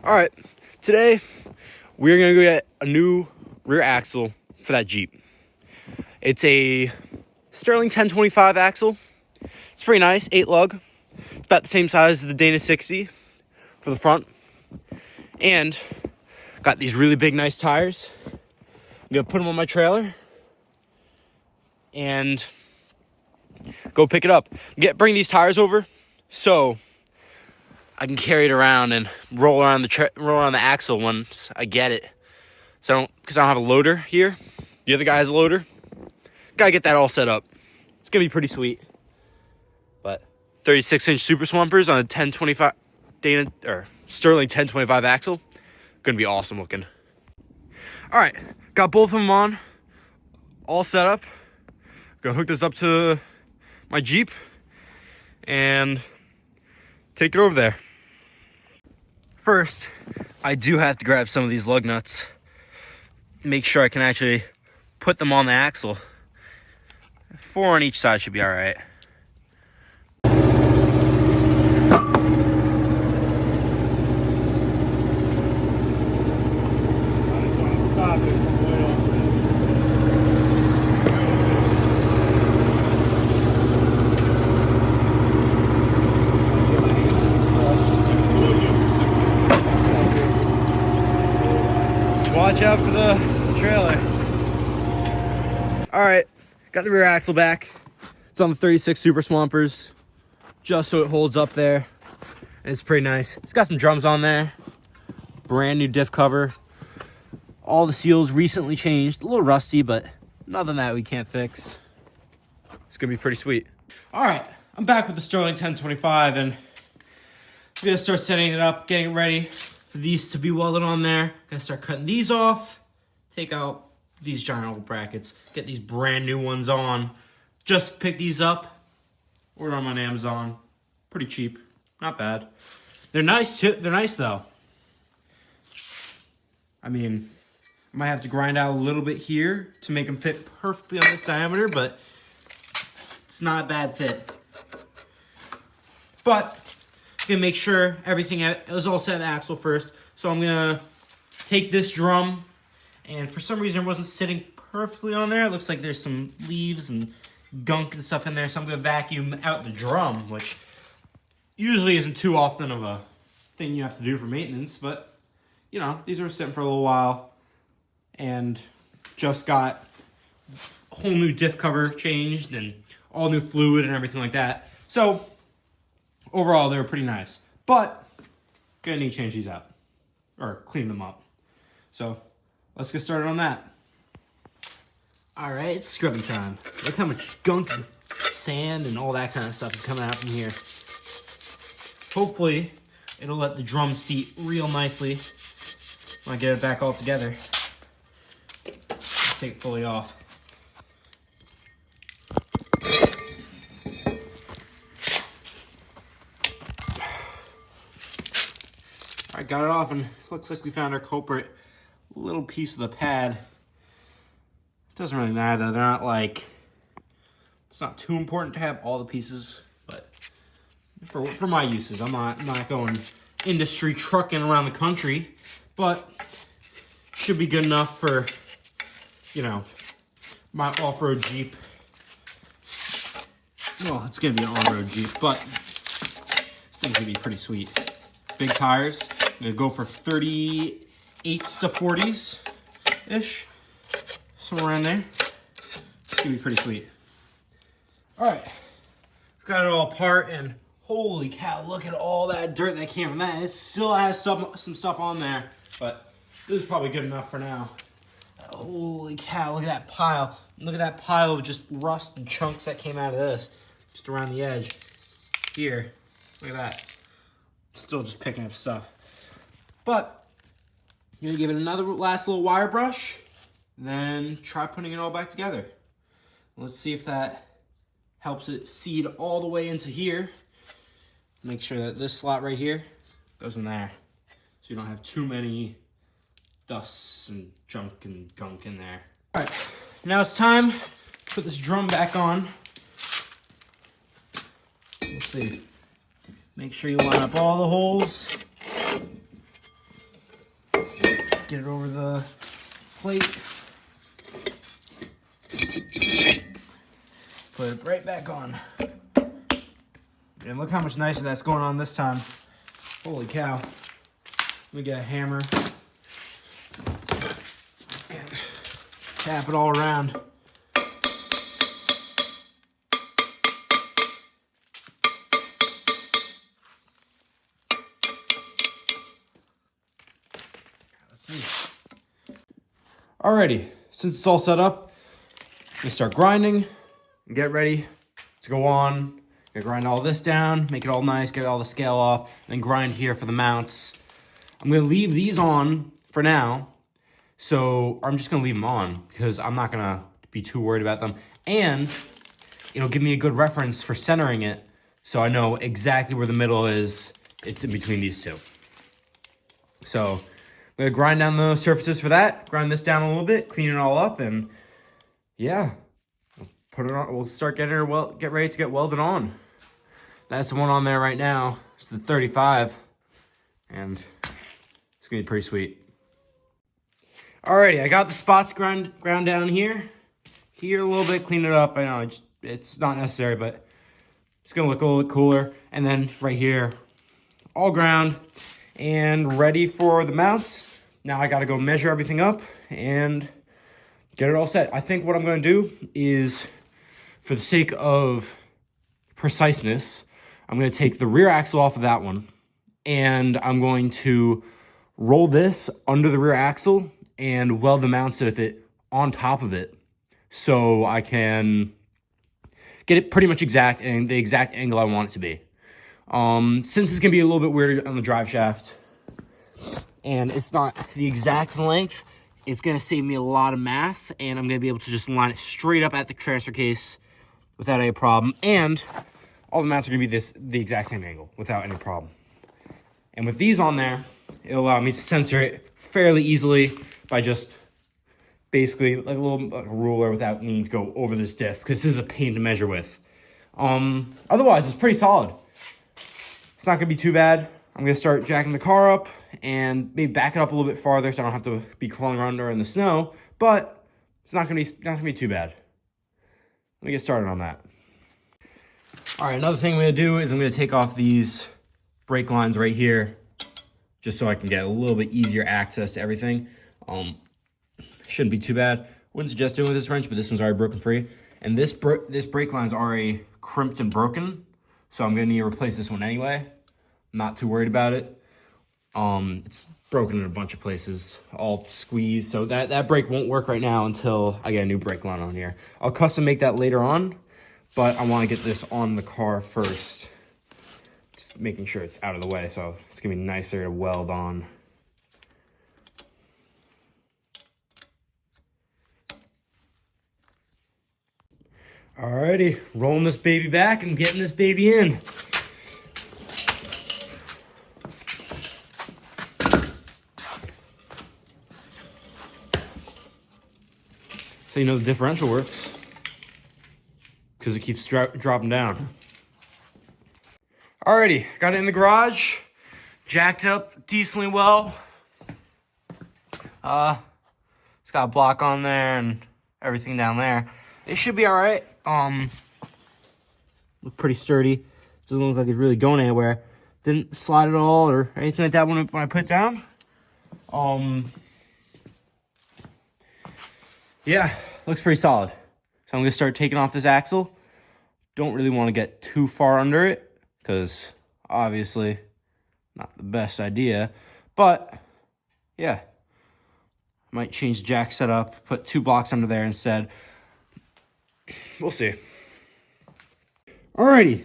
All right, today we're gonna go get a new rear axle for that Jeep. It's a Sterling 1025 axle. It's pretty nice, 8 lug. It's about the same size as the Dana 60 for the front. And got these really big, nice tires. I'm gonna put them on my trailer and go pick it up. Bring these tires over so I can carry it around and roll around the axle once I get it. So because I don't have a loader here. The other guy has a loader. Gotta get that all set up. It's gonna be pretty sweet. But 36-inch Super Swampers on a 1025 Dana or Sterling 1025 axle. Gonna be awesome looking. All right, got both of them on, all set up. Gonna hook this up to my Jeep and take it over there. First, I do have to grab some of these lug nuts. Make sure I can actually put them on the axle. 4 on each side should be all right. Watch out for the trailer. All right, got the rear axle back. It's on the 36 Super Swampers, just so it holds up there. And it's pretty nice. It's got some drums on there. Brand new diff cover. All the seals recently changed. A little rusty, but nothing that we can't fix. It's gonna be pretty sweet. All right, I'm back with the Sterling 1025, and I'm gonna start setting it up, getting it ready for these to be welded on there. Gonna start cutting these off, take out these giant old brackets, get these brand new ones on. Just pick these up, order them on Amazon. Pretty cheap, not bad. They're nice too. They're nice though. I mean, I might have to grind out a little bit here to make them fit perfectly on this diameter, but it's not a bad fit. But gonna make sure everything is all set in the axle first. So I'm gonna take this drum, and for some reason it wasn't sitting perfectly on there. It looks like there's some leaves and gunk and stuff in there. So I'm gonna vacuum out the drum, which usually isn't too often of a thing you have to do for maintenance, but you know, these were sitting for a little while and just got a whole new diff cover changed and all new fluid and everything like that. So overall, they were pretty nice, but gonna need to change these out or clean them up. So let's get started on that. All right, it's scrubbing time. Look how much gunk and sand and all that kind of stuff is coming out from here. Hopefully, it'll let the drum seat real nicely when I get it back all together. Take it fully off. I got it off, and it looks like we found our culprit. A little piece of the pad. Doesn't really matter though. They're not like, it's not too important to have all the pieces, but for my uses, I'm not going industry trucking around the country, but should be good enough for, you know, my off-road Jeep. Well, it's gonna be an on-road Jeep, but this thing's gonna be pretty sweet. Big tires. I'm gonna go for 38s to 40s-ish. Somewhere in there. It's gonna be pretty sweet. All right, got it all apart, and holy cow, look at all that dirt that came from that. It still has some stuff on there, but this is probably good enough for now. Holy cow, look at that pile. Look at that pile of just rust and chunks that came out of this, just around the edge. Here, look at that. Still just picking up stuff. But I'm gonna give it another last little wire brush, then try putting it all back together. Let's see if that helps it seed all the way into here. Make sure that this slot right here goes in there, so you don't have too many dusts and junk and gunk in there. All right, now it's time to put this drum back on. Let's see. Make sure you line up all the holes. get it over the plate. Put it right back on. And look how much nicer that's going on this time. Holy cow. Let me get a hammer. And tap it all around. Let's see. Alrighty, since it's all set up, I'm gonna start grinding and get ready to go on. Gonna grind all this down, make it all nice, get all the scale off, and then grind here for the mounts. I'm gonna leave these on for now. So I'm just gonna leave them on because I'm not gonna be too worried about them. And it'll give me a good reference for centering it so I know exactly where the middle is. It's in between these two. So I'm gonna grind down the surfaces for that, grind this down a little bit, clean it all up, and yeah, put it on. We'll start getting her get ready to get welded on. That's the one on there right now. It's the 35, and it's gonna be pretty sweet. Alrighty, I got the spots ground down here a little bit, clean it up. I know it's not necessary, but it's gonna look a little bit cooler. And then right here, all ground and ready for the mounts. Now I gotta go measure everything up and get it all set. I think what I'm gonna do is, for the sake of preciseness, I'm gonna take the rear axle off of that one, and I'm going to roll this under the rear axle and weld the mounts with it on top of it, so I can get it pretty much exact and the exact angle I want it to be. Since it's gonna be a little bit weird on the drive shaft, and it's not the exact length, it's gonna save me a lot of math, and I'm gonna be able to just line it straight up at the transfer case without any problem. And all the mounts are gonna be the exact same angle without any problem. And with these on there, it'll allow me to censor it fairly easily by just basically like a ruler without needing to go over this diff, because this is a pain to measure with. Otherwise, it's pretty solid. It's not gonna be too bad. I'm gonna start jacking the car up and maybe back it up a little bit farther so I don't have to be crawling around in the snow, but it's not gonna be too bad. Let me get started on that. All right, another thing I'm gonna do is I'm gonna take off these brake lines right here, just so I can get a little bit easier access to everything. Shouldn't be too bad. Wouldn't suggest doing with this wrench, but this one's already broken free. And this brake line's already crimped and broken, so I'm gonna need to replace this one anyway. Not too worried about it. It's broken in a bunch of places, all squeezed, so that brake won't work right now until I get a new brake line on here. I'll custom make that later on, but I want to get this on the car first. Just making sure it's out of the way, so it's gonna be nicer to weld on. Alrighty, rolling this baby back and getting this baby in. So you know the differential works, because it keeps dropping down. Alrighty, got it in the garage, jacked up decently well. It's got a block on there and everything down there. It should be all right. Look pretty sturdy. Doesn't look like it's really going anywhere. Didn't slide at all or anything like that when I put it down. Yeah, looks pretty solid. So I'm gonna start taking off this axle. Don't really want to get too far under it, because obviously not the best idea. But yeah, might change the jack setup, put 2 blocks under there instead. We'll see. Alrighty,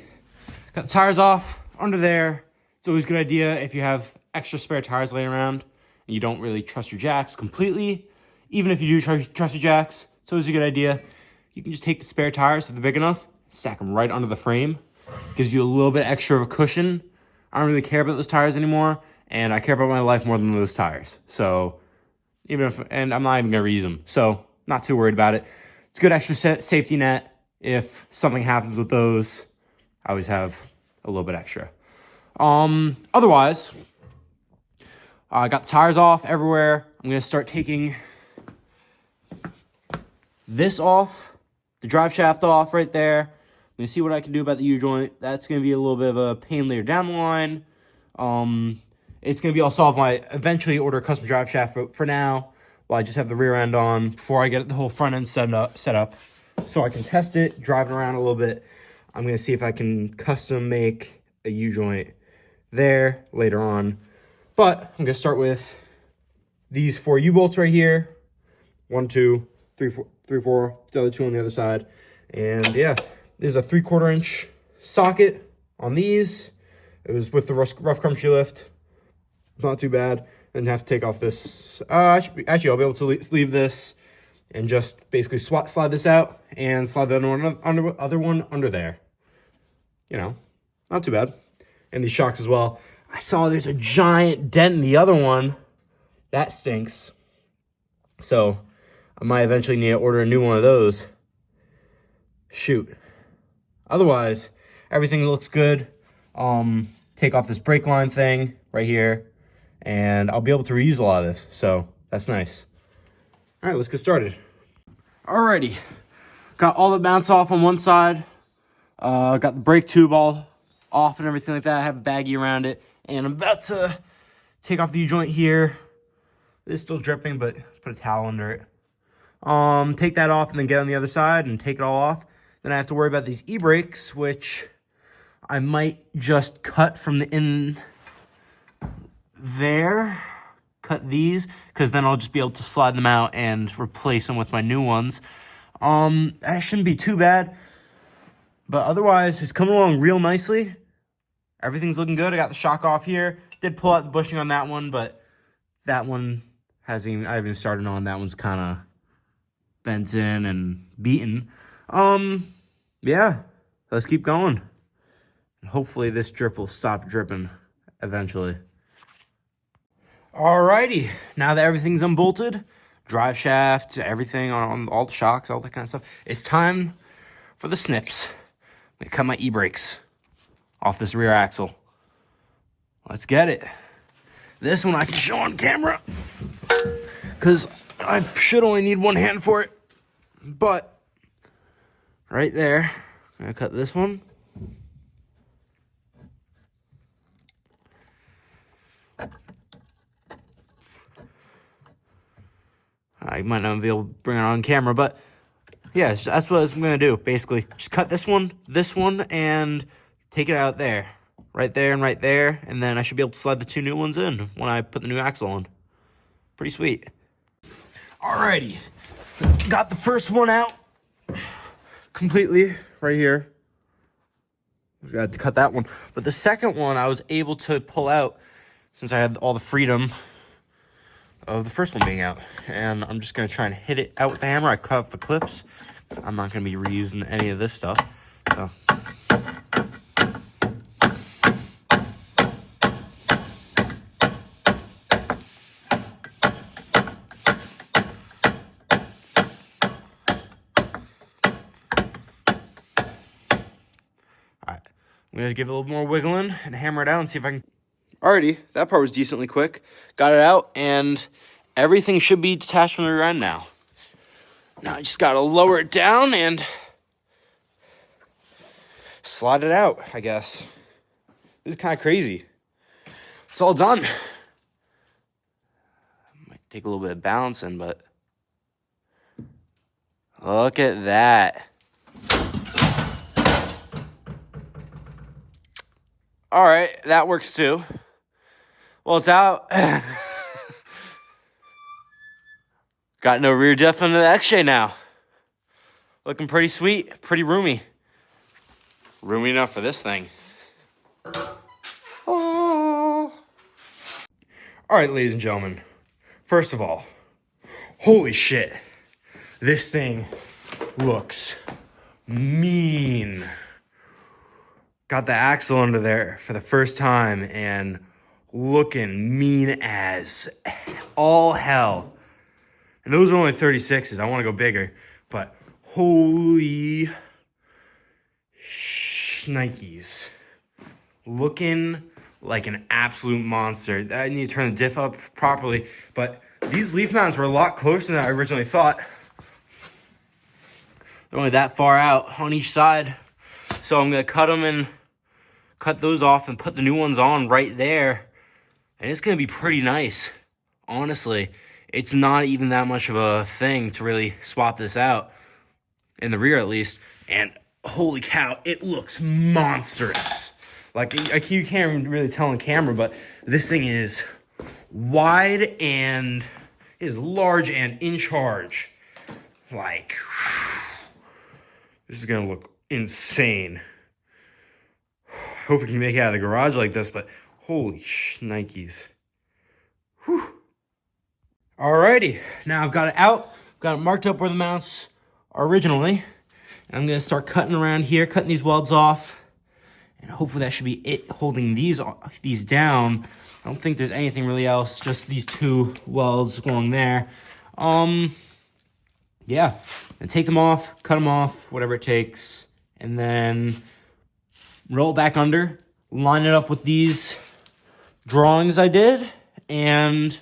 got the tires off under there. It's always a good idea if you have extra spare tires laying around and you don't really trust your jacks completely. Even if you do trust your jacks, it's always a good idea. You can just take the spare tires if they're big enough, stack them right under the frame. Gives you a little bit extra of a cushion. I don't really care about those tires anymore, and I care about my life more than those tires. So, and I'm not even gonna reuse them. So, not too worried about it. It's a good extra safety net. If something happens with those, I always have a little bit extra. Otherwise, I got the tires off everywhere. I'm I'm going to start taking this off, the drive shaft off right there. I'm going to see what I can do about the U-joint. That's going to be a little bit of a pain later down the line. It's going to be all solved when I eventually order a custom drive shaft, but for now, while I just have the rear end on, before I get the whole front end set up, so I can test it, drive it around a little bit. I'm going to see if I can custom make a U-joint there later on. But I'm going to start with these 4 U-bolts right here. 1, 2, 3, 4, the other 2 on the other side. And yeah, there's a 3/4 inch socket on these. It was with the rough crunchy lift. Not too bad. Didn't have to take off this. Actually, I'll be able to leave this and just basically slide this out and slide the other one under there. You know, not too bad. And these shocks as well. I saw there's a giant dent in the other one. That stinks. So I might eventually need to order a new one of those. Shoot. Otherwise, everything looks good. Take off this brake line thing right here, and I'll be able to reuse a lot of this. So that's nice. All right, let's get started. Alrighty, got all the mounts off on one side. Got the brake tube all off and everything like that. I have a baggie around it, and I'm about to take off the U-joint here. It's still dripping, but put a towel under it. Take that off and then get on the other side and take it all off. Then I have to worry about these e-brakes, which I might just cut from the in there. Cut these, because then I'll just be able to slide them out and replace them with my new ones. That shouldn't be too bad. But otherwise, it's coming along real nicely. Everything's looking good. I got the shock off here. Did pull out the bushing on that one, but that one I haven't even started on. That one's kind of bent in and beaten. Yeah, let's keep going. Hopefully this drip will stop dripping eventually. Alrighty, now that everything's unbolted, drive shaft, everything on all the shocks, all that kind of stuff, it's time for the snips. I'm gonna cut my e-brakes off this rear axle. Let's get it. This one I can show on camera, because I should only need one hand for it. But right there, I'm gonna cut this one. I might not be able to bring it on camera, but yeah, that's what I'm going to do, basically. Just cut this one, and take it out there. Right there and right there, and then I should be able to slide the 2 new ones in when I put the new axle on. Pretty sweet. Alrighty, got the first one out completely right here. I had to cut that one. But the second one I was able to pull out since I had all the freedom of the first one being out. And I'm just going to try and hit it out with the hammer. I cut off the clips. I'm not going to be reusing any of this stuff. So. Alright, I'm going to give it a little more wiggling and hammer it out and see if I can... Alrighty, that part was decently quick. Got it out, and everything should be detached from the rear end now. Now I just got to lower it down and slide it out, I guess. This is kind of crazy. It's all done. Might take a little bit of balancing, but look at that. All right, that works too. Well, it's out. Got no rear diff on the XJ now. Looking pretty sweet, pretty roomy. Roomy enough for this thing. Oh. All right, ladies and gentlemen. First of all, holy shit. This thing looks mean. Got the axle under there for the first time and looking mean as all hell. And those are only 36s. I want to go bigger. But holy shnikes. Looking like an absolute monster. I need to turn the diff up properly, but these leaf mounts were a lot closer than I originally thought. They're only that far out on each side. So I'm gonna cut them and cut those off and put the new ones on right there. And it's gonna be pretty nice. Honestly, it's not even that much of a thing to really swap this out. In the rear at least. And holy cow, it looks monstrous. Like, you can't even really tell on camera, but this thing is wide and is large and in charge. Like, this is gonna look insane. I hope we can make it out of the garage like this, but holy Nikes. Whew. Alrighty, now I've got it out, got it marked up where the mounts are originally. And I'm gonna start cutting around here, cutting these welds off. And hopefully that should be it, holding these down. I don't think there's anything really else, just these two welds going there. Yeah, and take them off, cut them off, whatever it takes. And then roll it back under, line it up with these drawings I did, and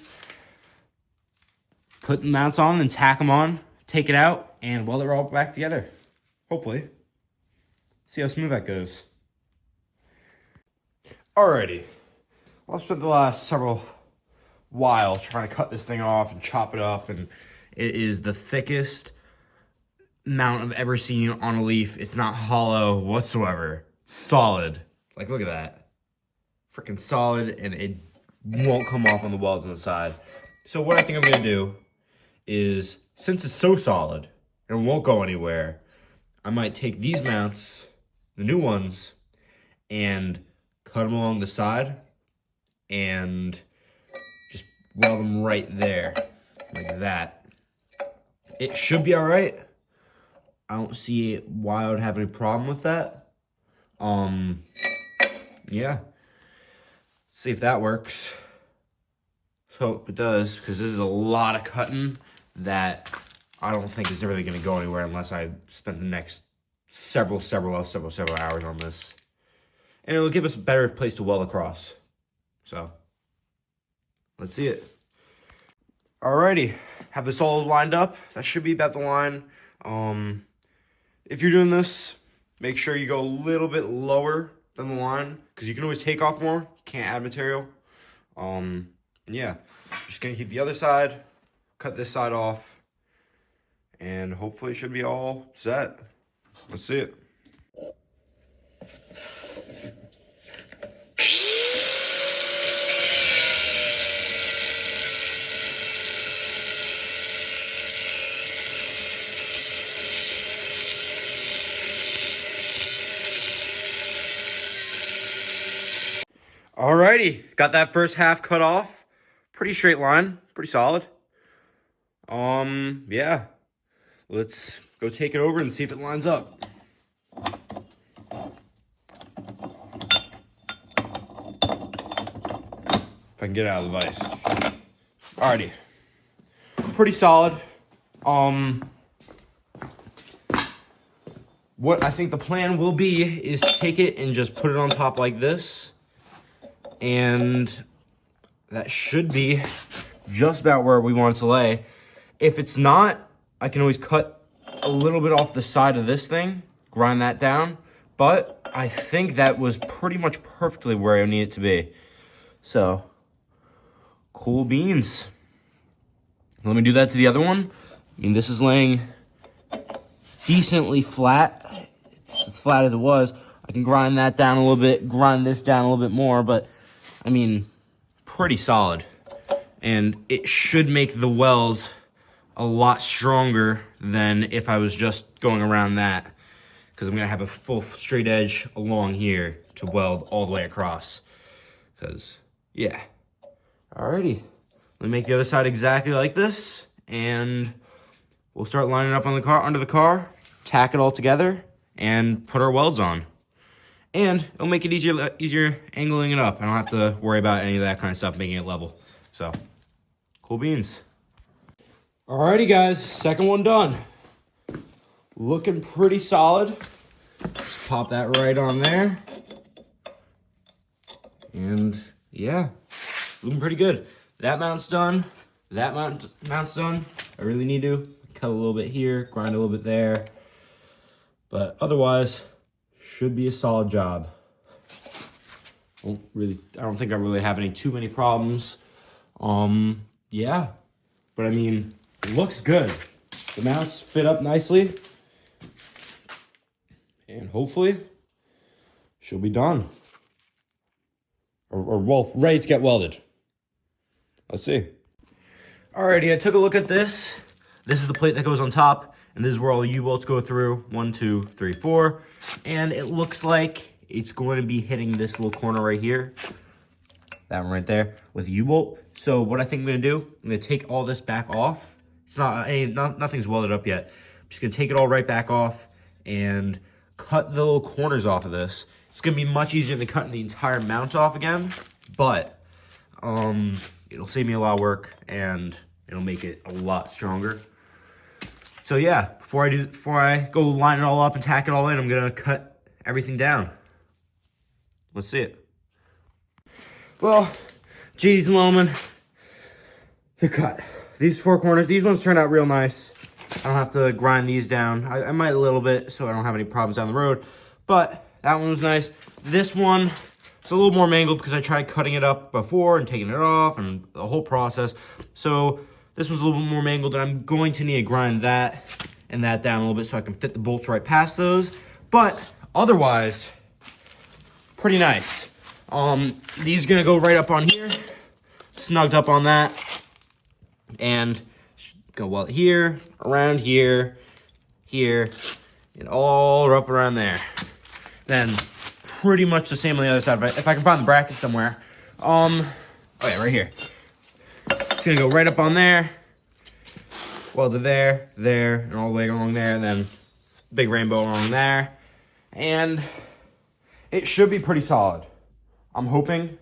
put the mounts on and tack them on, take it out, and weld it all back together. Hopefully. See how smooth that goes. Alrighty. Well, I've spent the last several while trying to cut this thing off and chop it up, and it is the thickest mount I've ever seen on a leaf. It's not hollow whatsoever. Solid. Like, look at that. Freaking solid, and it won't come off on the welds on the side. So what I think I'm going to do is, since it's so solid and won't go anywhere, I might take these mounts, the new ones, and cut them along the side and just weld them right there, like that. It should be all right. I don't see why I would have any problem with that. Yeah. See if that works. So hope it does, because this is a lot of cutting that I don't think is really going to go anywhere unless I spend the next several hours on this. And it'll give us a better place to weld across. So, let's see it. Alrighty, have this all lined up. That should be about the line. If you're doing this, make sure you go a little bit lower than the line, because you can always take off more. You can't add material. Yeah, just gonna keep the other side, cut this side off, and hopefully it should be all set. Let's see it. Alrighty, got that first half cut off. Pretty straight line, pretty solid. Yeah. Let's go take it over and see if it lines up. If I can get it out of the vise. Alrighty. Pretty solid. What I think the plan will be is take it and just put it on top like this. And that should be just about where we want it to lay. If it's not, I can always cut a little bit off the side of this thing, grind that down. But I think that was pretty much perfectly where I need it to be. So, cool beans. Let me do that to the other one. I mean, this is laying decently flat. It's as flat as it was. I can grind that down a little bit, grind this down a little bit more, but I mean, pretty solid. And it should make the welds a lot stronger than if I was just going around that, because I'm gonna have a full straight edge along here to weld all the way across. Because, yeah. Alrighty, let me make the other side exactly like this, and we'll start lining up on the car, under the car, tack it all together, and put our welds on. And it'll make it easier angling it up. I don't have to worry about any of that kind of stuff, making it level. So, cool beans. Alrighty guys, second one done. Looking pretty solid. Just pop that right on there. And yeah, looking pretty good. That mount's done. That mount's done. I really need to cut a little bit here, grind a little bit there. But otherwise, should be a solid job. I don't think I really have too many problems. Yeah. But I mean, it looks good. The mounts fit up nicely. And hopefully, she'll be done. Or well, ready to get welded. Let's see. Alrighty, I took a look at this. This is the plate that goes on top, and this is where all the U-bolts go through. 1, 2, 3, 4. And it looks like it's going to be hitting this little corner right here. That one right there with a U-bolt. So what I think I'm going to do, I'm going to take all this back off. It's nothing's welded up yet. I'm just going to take it all right back off and cut the little corners off of this. It's going to be much easier than cutting the entire mount off again, but it'll save me a lot of work and it'll make it a lot stronger. So yeah, before I go line it all up and tack it all in, I'm going to cut everything down. Let's see it. Well, JD's and Loman, they're cut. These 4 corners, these ones turned out real nice. I don't have to grind these down. I might a little bit so I don't have any problems down the road, but that one was nice. This one, it's a little more mangled because I tried cutting it up before and taking it off and the whole process. So this was a little bit more mangled, and I'm going to need to grind that and that down a little bit so I can fit the bolts right past those. But otherwise, pretty nice. These are gonna go right up on here, snugged up on that, and go well here, around here, here, and all up around there. Then pretty much the same on the other side. But if I can find the bracket somewhere, oh yeah, right here. It's gonna go right up on there, well to there, there, and all the way along there, and then big rainbow along there, and it should be pretty solid. I'm hoping.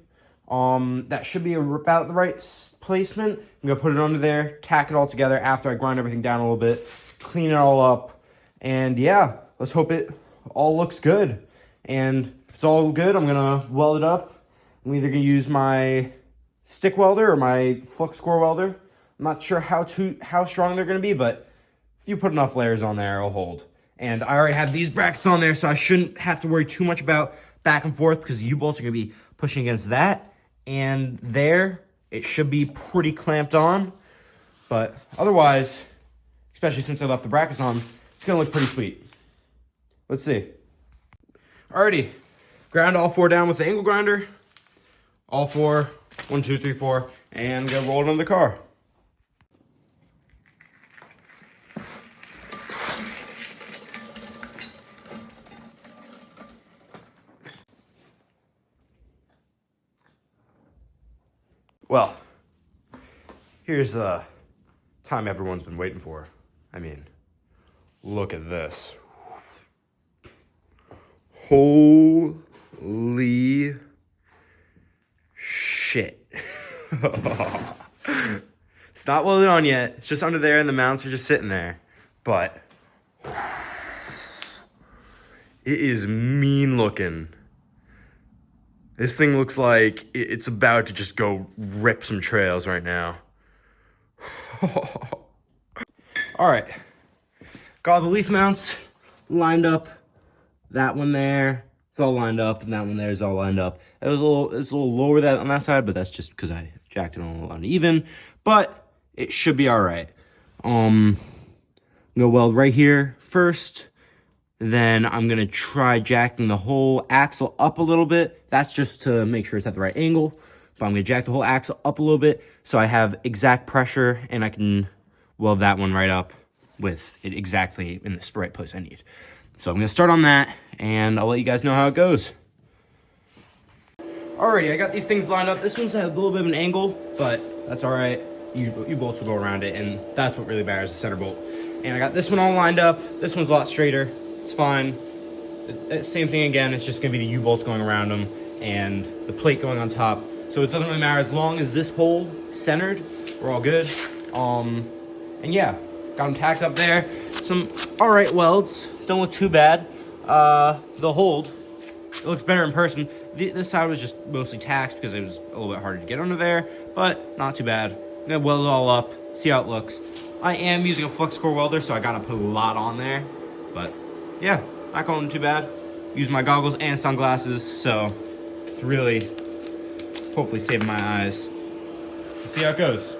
That should be about the right placement. I'm gonna put it under there, tack it all together after I grind everything down a little bit, clean it all up, and yeah, let's hope it all looks good. And if it's all good, I'm gonna weld it up. I'm either gonna use my stick welder or my flux core welder. I'm not sure how strong they're gonna be, but if you put enough layers on there, it'll hold. And I already have these brackets on there, so I shouldn't have to worry too much about back and forth because the U-bolts are gonna be pushing against that. And there, it should be pretty clamped on. But otherwise, especially since I left the brackets on, it's gonna look pretty sweet. Let's see. Alrighty, ground all 4 down with the angle grinder. All 4, 1, 2, 3, 4, and gonna roll it into the car. Well, here's the time everyone's been waiting for. I mean, look at this. Holy shit. It's not welded on yet. It's just under there and the mounts are just sitting there. But it is mean looking. This thing looks like it's about to just go rip some trails right now. All right, got the leaf mounts lined up. That one there, it's all lined up, and that one there is all lined up. It's a little lower on that side, but that's just because I jacked it a little uneven. But it should be all right. I'm gonna weld right here first. Then I'm gonna try jacking the whole axle up a little bit. That's just to make sure it's at the right angle. But I'm gonna jack the whole axle up a little bit so I have exact pressure and I can weld that one right up with it exactly in the right place I need. So I'm gonna start on that and I'll let you guys know how it goes. Alrighty, I got these things lined up. This one's at a little bit of an angle, but that's all right. U-bolts will go around it, and that's what really matters, the center bolt. And I got this one all lined up. This one's a lot straighter. It's fine. Same thing again, it's just gonna be the U-bolts going around them and the plate going on top. So it doesn't really matter as long as this hole centered, we're all good. And yeah, got them tacked up there. Some all right welds, don't look too bad. They'll hold. It looks better in person. This side was just mostly tacked because it was a little bit harder to get under there, but not too bad. I'm gonna weld it all up, see how it looks. I am using a flux core welder, so I gotta put a lot on there, but yeah, not going too bad. Use my goggles and sunglasses, so it's really hopefully saving my eyes. Let's see how it goes.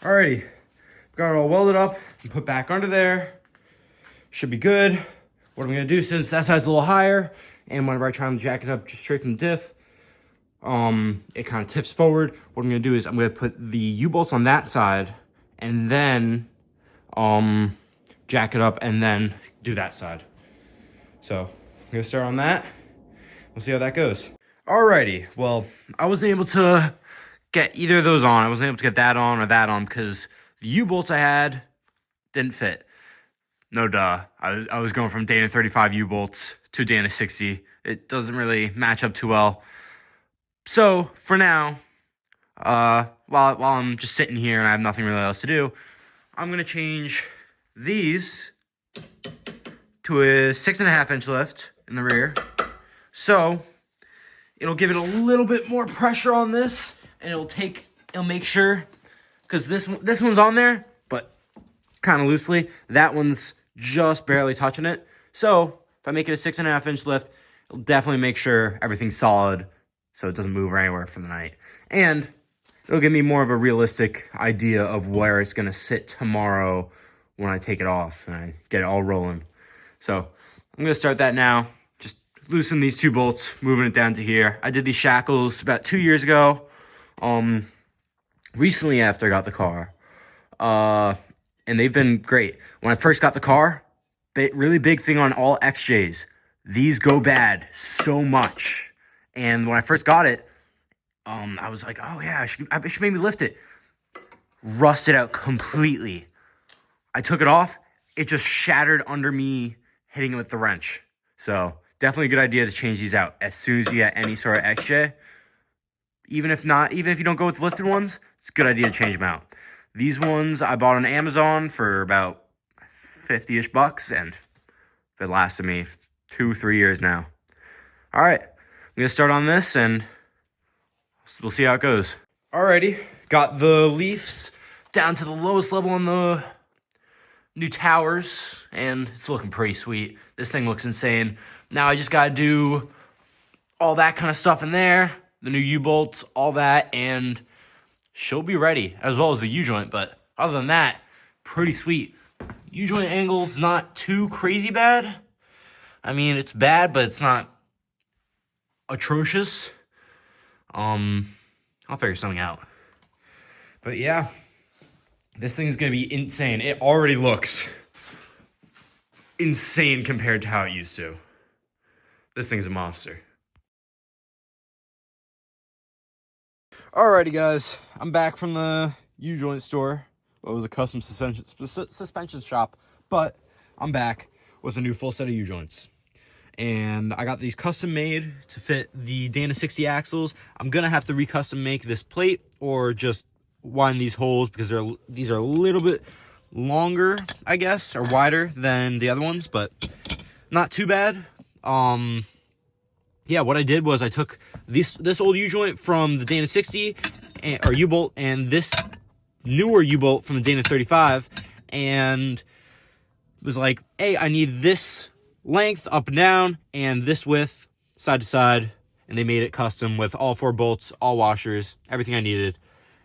Alrighty, got it all welded up and put back under there. Should be good. What I'm gonna do, since that side's a little higher, and whenever I try to jack it up just straight from the diff, it kind of tips forward. What I'm gonna do is I'm gonna put the U-bolts on that side, and then jack it up, and then do that side. So I'm gonna start on that. We'll see how that goes. Alrighty, well, I wasn't able to get either of those on. I wasn't able to get that on or that on because the U-bolts I had didn't fit. No duh. I was going from Dana 35 U-bolts to Dana 60. It doesn't really match up too well. So for now, while I'm just sitting here and I have nothing really else to do, I'm gonna change these to a 6.5 inch lift in the rear. So it'll give it a little bit more pressure on this, and it'll make sure, because this one's on there, but kind of loosely. That one's just barely touching it. So if I make it a 6.5 inch lift, it'll definitely make sure everything's solid, so it doesn't move anywhere for the night. And it'll give me more of a realistic idea of where it's gonna sit tomorrow when I take it off and I get it all rolling. So I'm gonna start that now. Just loosen these 2 bolts, moving it down to here. I did these shackles about 2 years ago. Recently after I got the car. And they've been great. When I first got the car, really big thing on all XJs, these go bad so much. And when I first got it, I was like, oh yeah, I should maybe lift it. Rusted out completely. I took it off, it just shattered under me hitting it with the wrench. So definitely a good idea to change these out as soon as you get any sort of XJ. Even if you don't go with lifted ones, it's a good idea to change them out. These ones I bought on Amazon for about 50-ish bucks, and it lasted me 2-3 years now. All right, I'm gonna start on this, and we'll see how it goes. Alrighty, got the leafs down to the lowest level on the new towers, and it's looking pretty sweet. This thing looks insane. Now I just gotta do all that kind of stuff in there, the new U-bolts, all that, and she'll be ready, as well as the U-joint. But other than that, pretty sweet. U-joint angle's not too crazy bad. I mean, it's bad, but it's not atrocious. I'll figure something out. But yeah, this thing's gonna be insane. It already looks insane compared to how it used to. This thing's a monster. Alrighty guys, I'm back from the U-joint store. Well, it was a custom suspension shop, but I'm back with a new full set of U-joints. And I got these custom made to fit the Dana 60 axles. I'm gonna have to recustom make this plate or just wind these holes because these are a little bit longer, I guess, or wider than the other ones, but not too bad. Yeah, what I did was I took this old U-joint from the Dana 60 or U-bolt, and this newer U-bolt from the Dana 35, and was like, hey, I need this length up and down and this width side to side, and they made it custom with all 4 bolts, all washers, everything I needed,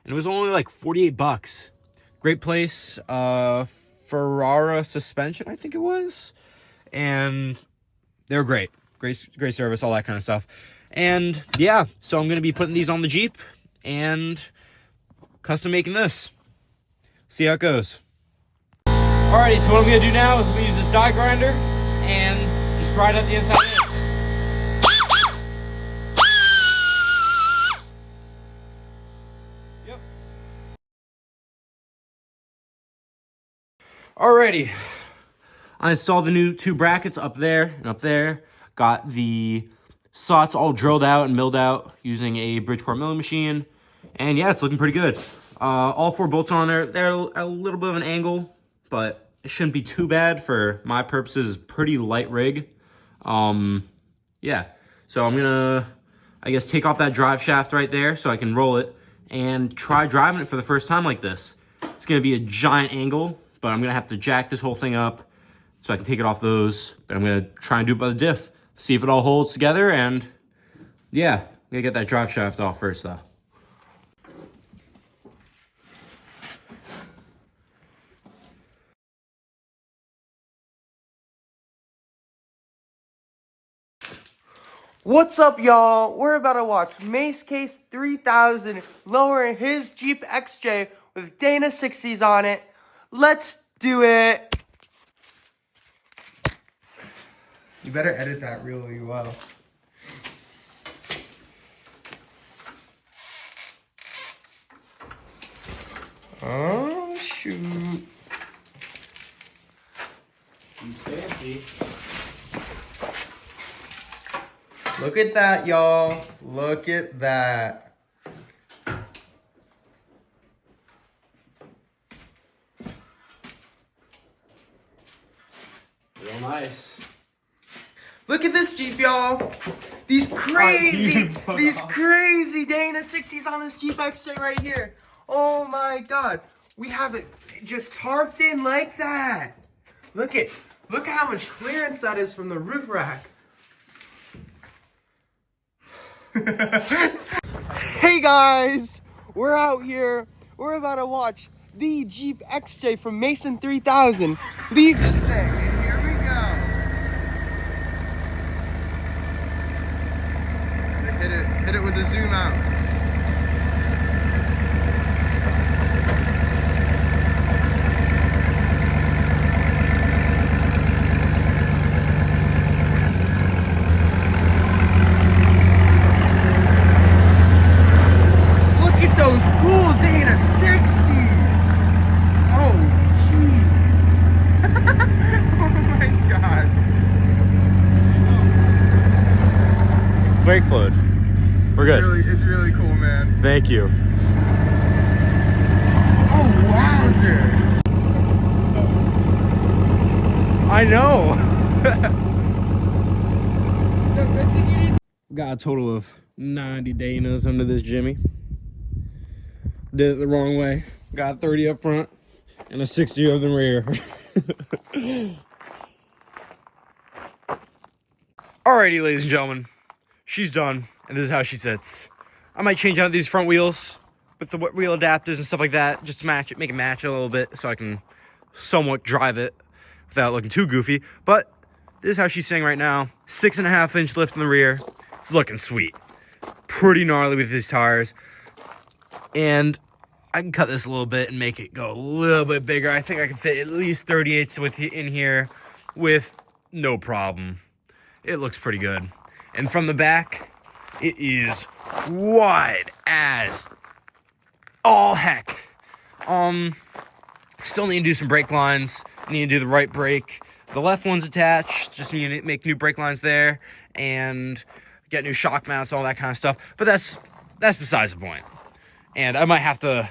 and it was only like 48 bucks. Great place, Ferrara Suspension, I think it was, and they were great. Great service, all that kind of stuff. And yeah, so I'm going to be putting these on the Jeep and custom making this. See how it goes. Alrighty, so what I'm going to do now is I'm going to use this die grinder and just grind out the inside of this. Yep. Alrighty, I installed the new 2 brackets up there and up there. Got the slots all drilled out and milled out using a Bridgeport milling machine. And yeah, it's looking pretty good. All 4 bolts are on there. They're a little bit of an angle, but it shouldn't be too bad for my purposes. Pretty light rig. Yeah, so I'm gonna, I guess, take off that drive shaft right there so I can roll it and try driving it for the first time like this. It's gonna be a giant angle, but I'm gonna have to jack this whole thing up so I can take it off those. But I'm gonna try and do it by the diff, see if it all holds together, and yeah, I'm gonna get that drive shaft off first though. What's up, y'all? We're about to watch Mace Case 3000 lowering his Jeep XJ with Dana 60s on it. Let's do it. You better edit that really well. Oh, shoot. He's fancy. Look at that, y'all. Look at that. Real nice. Look at this Jeep, y'all. These crazy Dana 60s on this Jeep XJ right here. Oh my God. We have it just tarped in like that. Look how much clearance that is from the roof rack. Hey guys, we're out here. We're about to watch the Jeep XJ from Mason 3000 leave this thing. And here we go. Hit it with the zoom out. Those cool Dana 60s. Oh, jeez. Oh my God. Brake fluid. We're good. It's really cool, man. Thank you. Oh, wowzer. I know. Got a total of 90 Danas under this Jimmy. Did it the wrong way. Got 30 up front and a 60 of the rear. Alrighty, ladies and gentlemen, she's done, and this is how she sits. I might change out these front wheels with the wheel adapters and stuff like that, just to match it, make it match a little bit, so I can somewhat drive it without looking too goofy. But this is how she's sitting right now. 6.5-inch lift in the rear. It's looking sweet. Pretty gnarly with these tires. And I can cut this a little bit and make it go a little bit bigger. I think I can fit at least 38s in here with no problem. It looks pretty good. And from the back, it is wide as all heck. Still need to do some brake lines. Need to do the right brake. The left one's attached. Just need to make new brake lines there and get new shock mounts, all that kind of stuff. But that's besides the point. And I might have to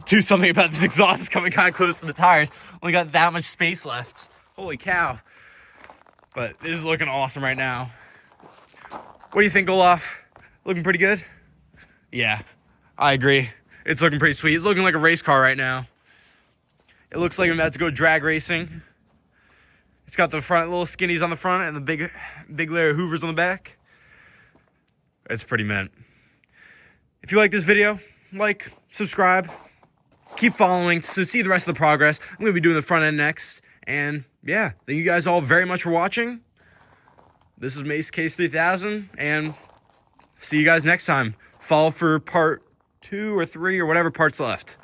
do something about this exhaust. It's coming kind of close to the tires. Only got that much space left. Holy cow. But this is looking awesome right now. What do you think, Olaf? Looking pretty good? Yeah, I agree. It's looking pretty sweet. It's looking like a race car right now. It looks like I'm about to go drag racing. It's got the front little skinnies on the front and the big layer of hoovers on the back. It's pretty mint. If you like this video, like, subscribe, keep following to see the rest of the progress. I'm going to be doing the front end next. And yeah, thank you guys all very much for watching. This is Mace Case 3000, and see you guys next time. Follow for part 2 or 3 or whatever part's left.